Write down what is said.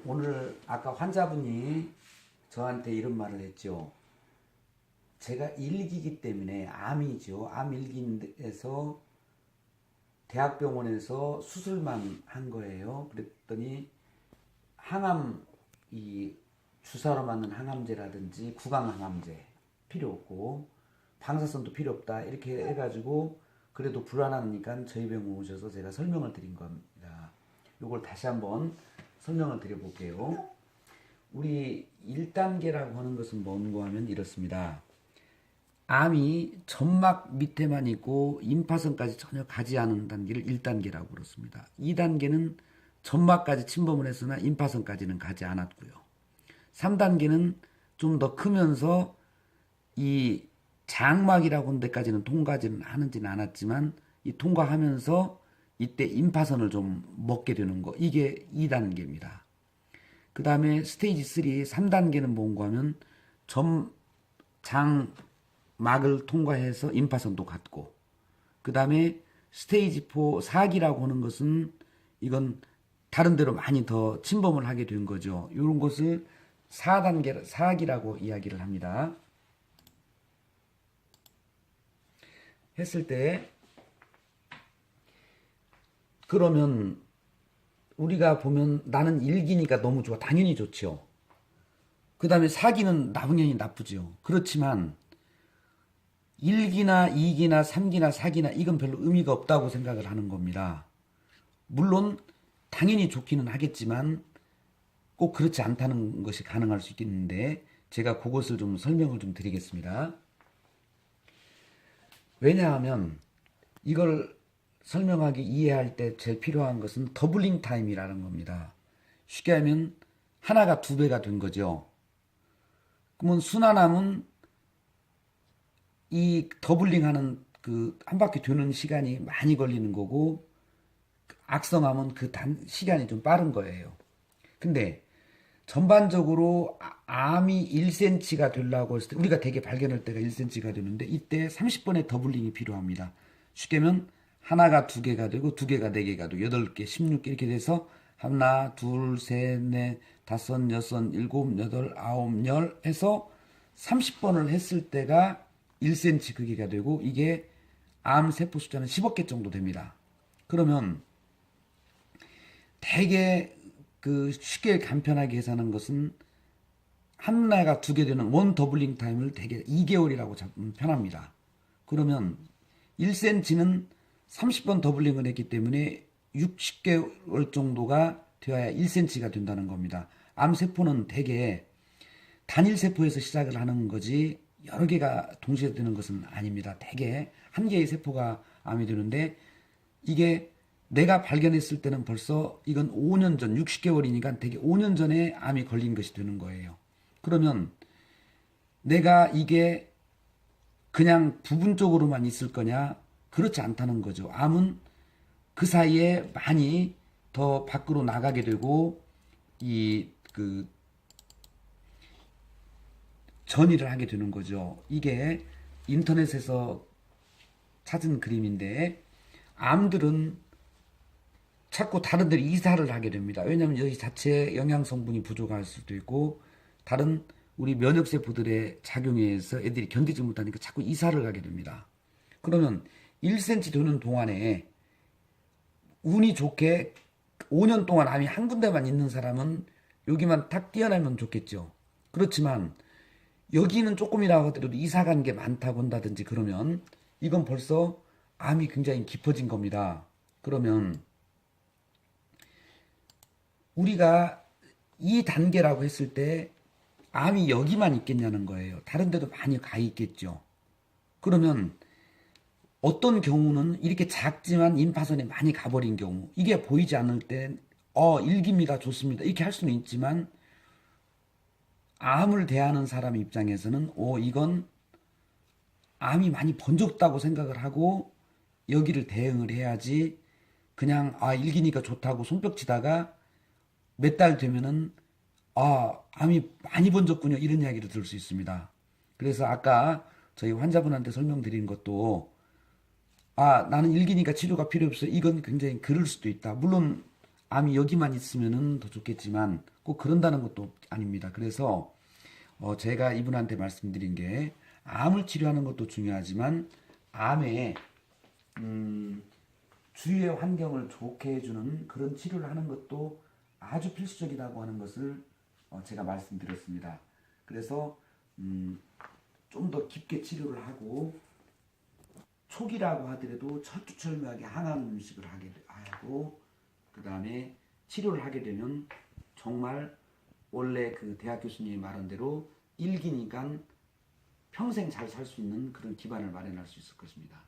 오늘 아까 환자분이 저한테 이런 말을 했죠. 제가 일기이기 때문에 암이죠. 암 일기에서 대학병원에서 수술만 한 거예요. 그랬더니 항암 이 주사로 맞는 항암제라든지 구강항암제 필요 없고 방사선도 필요 없다 이렇게 해가지고 그래도 불안하니까 저희 병원 오셔서 제가 설명을 드린 겁니다. 이걸 다시 한번 설명을 드려볼게요. 우리 1단계라고 하는 것은 뭔고 하면 이렇습니다. 암이 점막 밑에만 있고 임파선까지 전혀 가지 않은 단계를 1단계라고 그렇습니다. 2단계는 점막까지 침범을 했으나 임파선까지는 가지 않았고요. 3단계는 좀 더 크면서 이 장막이라고 하는 데까지는 통과하지는 하는지는 않았지만 이 통과하면서 이때 임파선을 좀 먹게 되는 거, 이게 2단계입니다. 그 다음에 스테이지 3, 3단계는 뭔가 하면 장막을 통과해서 임파선도 갔고, 그 다음에 스테이지 4, 4기라고 하는 것은 이건 다른 데로 많이 더 침범을 하게 된 거죠. 이런 것을 4단계, 4기라고 이야기를 합니다. 했을 때, 그러면 우리가 보면 나는 1기니까 너무 좋아. 당연히 좋죠. 그 다음에 4기는 당연히 나쁘죠. 그렇지만 1기나 2기나 3기나 4기나 이건 별로 의미가 없다고 생각을 하는 겁니다. 물론 당연히 좋기는 하겠지만 꼭 그렇지 않다는 것이 가능할 수 있겠는데 제가 그것을 좀 설명을 좀 드리겠습니다. 왜냐하면 이걸 설명하기 이해할 때 제일 필요한 것은 더블링 타임이라는 겁니다. 쉽게 하면 하나가 2배가 된 거죠. 그러면 순환암은 이 더블링하는 그 한 바퀴 도는 시간이 많이 걸리는 거고 악성암은 그 시간이 좀 빠른 거예요. 근데 전반적으로 암이 1cm가 되려고 했을 때 우리가 대개 발견할 때가 1cm가 되는데 이때 30번의 더블링이 필요합니다. 쉽게 하면 하나가 2개가 되고 2개가 4개가 되고 8개, 16개 이렇게 돼서 하나, 둘, 셋, 넷, 다섯, 여섯, 일곱, 여덟, 아홉, 열 해서 30번을 했을 때가 1cm 크기가 되고 이게 암 세포 숫자는 10억 개 정도 됩니다. 그러면 대개 그 쉽게 간편하게 계산한 것은 하나가 2개 되는 원 더블링 타임을 대개 2개월이라고 잡으면 편합니다. 그러면 1cm는 30번 더블링을 했기 때문에 60개월 정도가 되어야 1cm가 된다는 겁니다. 암세포는 대개 단일 세포에서 시작을 하는 거지 여러 개가 동시에 되는 것은 아닙니다. 대개 한 개의 세포가 암이 되는데 이게 내가 발견했을 때는 벌써 이건 5년 전, 60개월이니까 대개 5년 전에 암이 걸린 것이 되는 거예요. 그러면 내가 이게 그냥 부분적으로만 있을 거냐? 그렇지 않다는 거죠. 암은 그 사이에 많이 더 밖으로 나가게 되고 전이를 하게 되는 거죠. 이게 인터넷에서 찾은 그림인데 암들은 자꾸 다른 데로 이사를 하게 됩니다. 왜냐하면 여기 자체에 영양 성분이 부족할 수도 있고 다른 우리 면역세포들의 작용에 의해서 애들이 견디지 못하니까 자꾸 이사를 가게 됩니다. 그러면 1cm 도는 동안에 운이 좋게 5년 동안 암이 한 군데만 있는 사람은 여기만 탁 뛰어나면 좋겠죠. 그렇지만 여기는 조금이라고 하더라도 이사 간 게 많다고 한다든지 그러면 이건 벌써 암이 굉장히 깊어진 겁니다. 그러면 우리가 이 단계라고 했을 때 암이 여기만 있겠냐는 거예요. 다른 데도 많이 가 있겠죠. 그러면 어떤 경우는 이렇게 작지만 임파선에 많이 가버린 경우 이게 보이지 않을 때 일기입니다 좋습니다 이렇게 할 수는 있지만 암을 대하는 사람 입장에서는 이건 암이 많이 번졌다고 생각을 하고 여기를 대응을 해야지 그냥 일기니까 좋다고 손뼉치다가 몇 달 되면은 암이 많이 번졌군요 이런 이야기를 들을 수 있습니다. 그래서 아까 저희 환자분한테 설명드린 것도 나는 일기니까 치료가 필요 없어 이건 굉장히 그럴 수도 있다. 물론 암이 여기만 있으면은 더 좋겠지만 꼭 그런다는 것도 아닙니다. 그래서 제가 이분한테 말씀드린 게 암을 치료하는 것도 중요하지만 암에 주위의 환경을 좋게 해주는 그런 치료를 하는 것도 아주 필수적이라고 하는 것을 제가 말씀드렸습니다. 그래서 좀 더 깊게 치료를 하고 초기라고 하더라도 철두철미하게 항암 음식을 하고 그 다음에 치료를 하게 되면 정말 원래 그 대학 교수님이 말한 대로 일기니까 평생 잘 살 수 있는 그런 기반을 마련할 수 있을 것입니다.